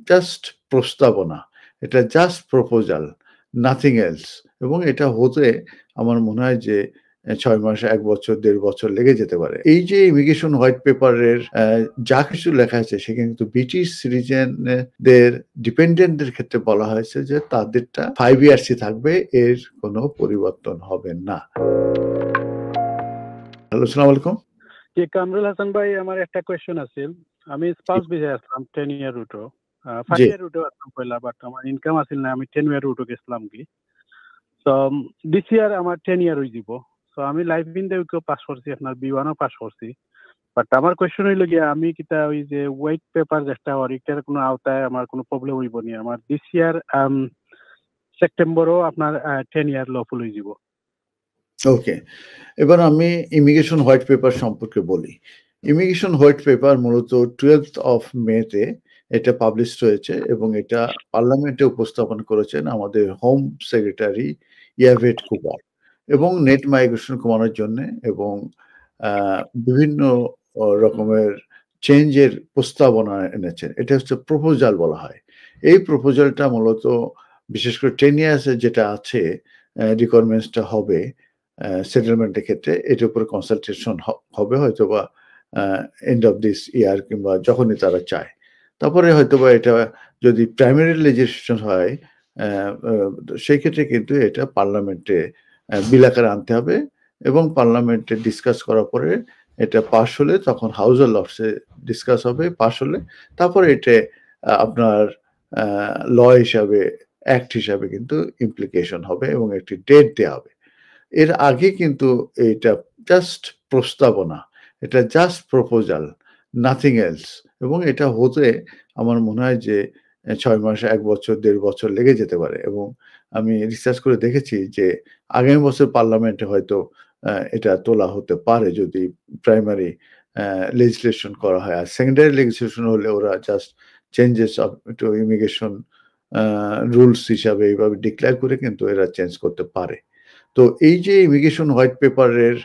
Just প্রস্তাবনা, এটা just proposal, nothing else. এবং এটা হতে আমার মনে হয় যে ৬ মাস, ১ বছর, ১.৫ বছর লেগে যেতে পারে। এই যে ইমিগ্রেশন হোয়াইট পেপারের যা কিছু লেখা আছে সেখানে কিন্তু ব্রিটিশ সিটিজেনদের ডিপেন্ডেন্টদের ক্ষেত্রে বলা হয়েছে যে তাদেরটা 5 ইয়ার্সই থাকবে, এর কোনো পরিবর্তন হবে না। হ্যালো, আসসালামু আলাইকুম। জি, কামরুল হাসান ভাই, আমার একটা কোয়েশ্চন আছে। আমি স্পাউস ভিসায় আসলাম 10 ইয়ার রুটো। 5 জি। ইয়ার রুটো আসলাম পয়লা, বাট আমার ইনকাম আছিল না, আমি 10 ইয়ার রুটো গেছিলাম কি। সো দিস ইয়ার আমার 10 ইয়ার হয়ে যাব। সো আমি life in the UK pass করছি, আপনার B1 ও পাস করছি। বাট আমার কোয়েশ্চন হইল গিয়া, আমি কিতা ওই যে হোয়াইট পেপার যেটা ওইটার কোনো আওতায় আমার কোনো প্রবলেম হইব নি? আমার দিস ইয়ার সেপ্টেম্বরও আপনার 10 ইয়ার লফুল হয়ে যাব। ওকে। এবার আমি ইমিগ্রেশন হোয়াইট পেপার সম্পর্কে বলি। ইমিগ্রেশন হোয়াইট পেপার মূলত 12th অফ মেতে এটা পাবলিশড হয়েছে এবং এটা পার্লামেন্টে উপস্থাপন করেছেন আমাদের হোম সেক্রেটারি ইয়াভেট কুপার এবং নেট মাইগ্রেশন কমানোর জন্যে এবং বিভিন্ন রকমের চেঞ্জের প্রস্তাবনা এনেছেন। এটা হচ্ছে প্রপোজাল বলা হয়। এই প্রপোজালটা মূলত বিশেষ করে 10 ইয়ার্সের যেটা আছে রিকোয়ারমেন্টসটা হবে সেটেলমেন্টের ক্ষেত্রে, এটার উপরে কনসালটেশন হবে হয়তোবা এন্ড অফ দিস ইয়ার কিংবা যখনই তারা চায়। তারপরে হয়তোবা এটা যদি প্রাইমারি লেজিসলেশন হয় সেই ক্ষেত্রে কিন্তু এটা পার্লামেন্টে বিল আকারে আনতে হবে এবং পার্লামেন্টে ডিসকাস করার পরে এটা পাস হলে তখন হাউস অফ লর্ডসে ডিসকাস হবে, পাস হলে তারপরে এটা আপনার ল হিসাবে, অ্যাক্ট হিসাবে কিন্তু ইমপ্লিকেশন হবে এবং একটি ডেট দেওয়া হবে। এর আগে কিন্তু এটা জাস্ট প্রস্তাবনা, এটা জাস্ট প্রপোজাল, নাথিং এলস। এবং এটা হতে আমার মনে হয় যে ৬ মাস, ১ বছর, ১.৫ বছর লেগে যেতে পারে। এবং আমি রিসার্চ করে দেখেছি যে আগামী বছর পার্লামেন্টে হয়তো এটা তোলা হতে পারে যদি প্রাইমারি লেজিসলেশন করা হয়। আর সেকেন্ডারি লেজিসলেশন হলে ওরা জাস্ট চেঞ্জেস অফ একটু ইমিগ্রেশন রুলস হিসাবে এইভাবে ডিক্লেয়ার করে কিন্তু এরা চেঞ্জ করতে পারে। তো এই যে ইমিগ্রেশন হোয়াইট পেপারের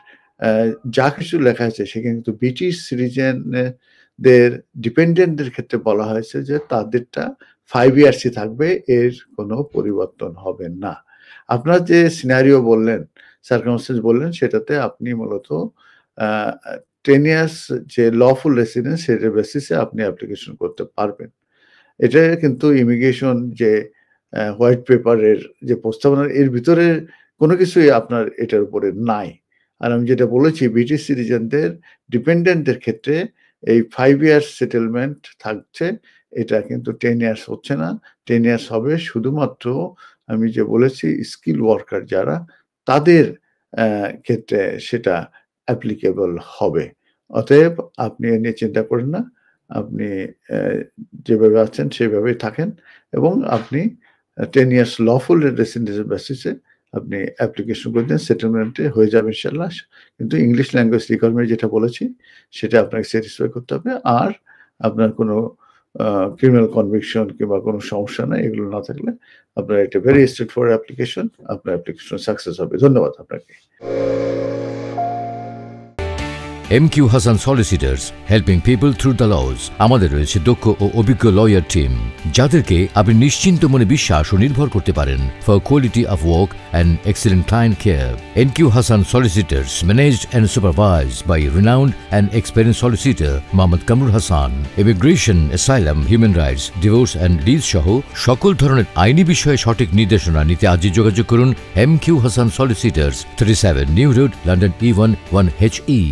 যা কিছু লেখা আছে সেখানে কিন্তু ব্রিটিশ সিটিজেনদের ডিপেন্ডেন্টদের ক্ষেত্রে বলা হয়েছে যে তাদেরটা 5 ইয়ার্সই থাকবে, এর কোনো পরিবর্তন হবে না। আপনার যে সিনারিও বললেন, সার্কামস্টেন্স বললেন, সেটাতে আপনি মূলত 10 ইয়ার্স যে লফুল রেসিডেন্স সেটার বেসিসে আপনি অ্যাপ্লিকেশন করতে পারবেন। এটা কিন্তু ইমিগ্রেশন যে হোয়াইট পেপারের যে প্রস্তাবনা, এর ভিতরে কোনো কিছুই আপনার এটার উপরে নাই। আর আমি যেটা বলেছি ব্রিটিশ সিটিজেনদের ডিপেন্ডেন্টদের ক্ষেত্রে এই 5 ইয়ার্স সেটেলমেন্ট থাকছে, এটা কিন্তু 10 ইয়ার্স হচ্ছে না। 10 ইয়ার্স হবে শুধুমাত্র আমি যে বলেছি স্কিল ওয়ার্কার যারা, তাদের ক্ষেত্রে সেটা অ্যাপ্লিকেবল হবে। অতএব আপনি এ নিয়ে চিন্তা করেন না। আপনি যেভাবে আছেন সেভাবেই থাকেন এবং আপনি 10 ইয়ার্স লফুল রেসিডেন্সিয়াল বেসিসে আপনি অ্যাপ্লিকেশন করে দেন, সেটেলমেন্টে হয়ে যাবে ইনশাআল্লাহ। কিন্তু ইংলিশ ল্যাঙ্গুয়েজ রিকোয়ারমেন্ট যেটা বলেছি সেটা আপনাকে স্যাটিসফাই করতে হবে। আর আপনার কোনো ক্রিমিনাল কনভিকশন কিংবা কোনো সমস্যা নাই, এগুলো না থাকলে আপনার একটা ভেরি স্ট্রেট ফরওয়ার্ড অ্যাপ্লিকেশন, আপনার অ্যাপ্লিকেশন সাকসেস হবে। ধন্যবাদ আপনাকে। MQ Hassan Solicitors, helping people through the laws. আমাদের রয়েছে দক্ষ ও অভিজ্ঞ লয়ার টিম, যাদেরকে আপনি নিশ্চিন্ত মনে বিশ্বাস ও নির্ভর করতে পারেন for quality of work and excellent client care. MQ Hassan Solicitors, managed and supervised by renowned and experienced solicitor Mohammad Kamrul Hassan. Immigration, asylum, human rights, divorce and lease সহ সকল ধরনের আইনি বিষয়ে সঠিক নির্দেশনা নিতে আজই যোগাযোগ করুন MQ Hassan Solicitors, 37 New Road, London E1 1HE.